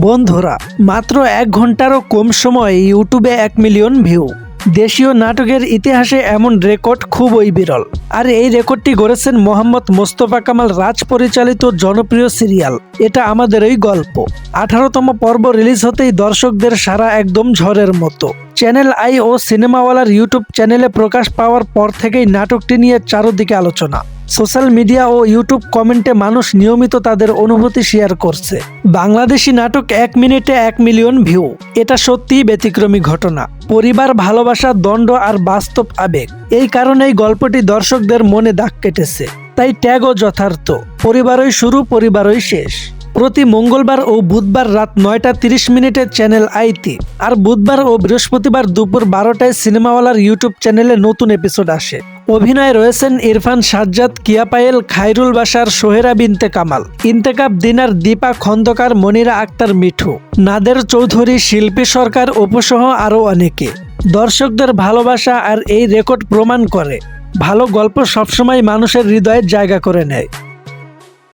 বন্ধুরা, মাত্র 1 ঘন্টারও কম সময়ে ইউটিউবে 1 মিলিয়ন ভিউ। দেশীয় নাটকের ইতিহাসে এমন রেকর্ড খুবই বিরল। আর এই রেকর্ডটি গড়েছেন মোহাম্মদ মোস্তফা কামাল রাজ পরিচালিত জনপ্রিয় সিরিয়াল এটা আমাদেরই গল্প। 18তম পর্ব রিলিজ হতেই দর্শকদের সাড়া একদম ঝড়ের মতো। চ্যানেল আই ও সিনেমাওয়ালার ইউটিউব চ্যানেলে প্রকাশ পাওয়ার পর থেকেই নাটকটি নিয়ে চারদিকে আলোচনা। সোশ্যাল মিডিয়া ও ইউটিউব কমেন্টে মানুষ নিয়মিত তাদের অনুভূতি শেয়ার করছে। বাংলাদেশি নাটক 1 মিনিটে 1 মিলিয়ন ভিউ, এটা সত্যিই ব্যতিক্রমী ঘটনা। পরিবার, ভালোবাসা, দ্বন্দ্ব আর বাস্তব আবেগ, এই কারণেই গল্পটি দর্শকদের মনে দাগ কেটেছে। তাই ট্যাগও যথার্থ, পরিবারই শুরু, পরিবারই শেষ। প্রতি মঙ্গলবার ও বুধবার রাত 9টা 30 চ্যানেল আইতে, আর বুধবার ও বৃহস্পতিবার দুপুর 12টায় সিনেমাওয়ালার ইউটিউব চ্যানেলে নতুন এপিসোড আসে। অভিনয়ে রয়েছেন ইরফান, সাজ্জাদ, কিয়া পায়েল, খায়রুল বাশার, সোহেরা বিনতে কামাল, ইন্তেকাব দিনার, দীপা খন্দকার, মনিরা আক্তার মিঠু, নাদের চৌধুরী, শিল্পী সরকার, অপুসহ আরও অনেকে। দর্শকদের ভালোবাসা আর এই রেকর্ড প্রমাণ করে ভালো গল্প সবসময় মানুষের হৃদয়ে জায়গা করে নেয়।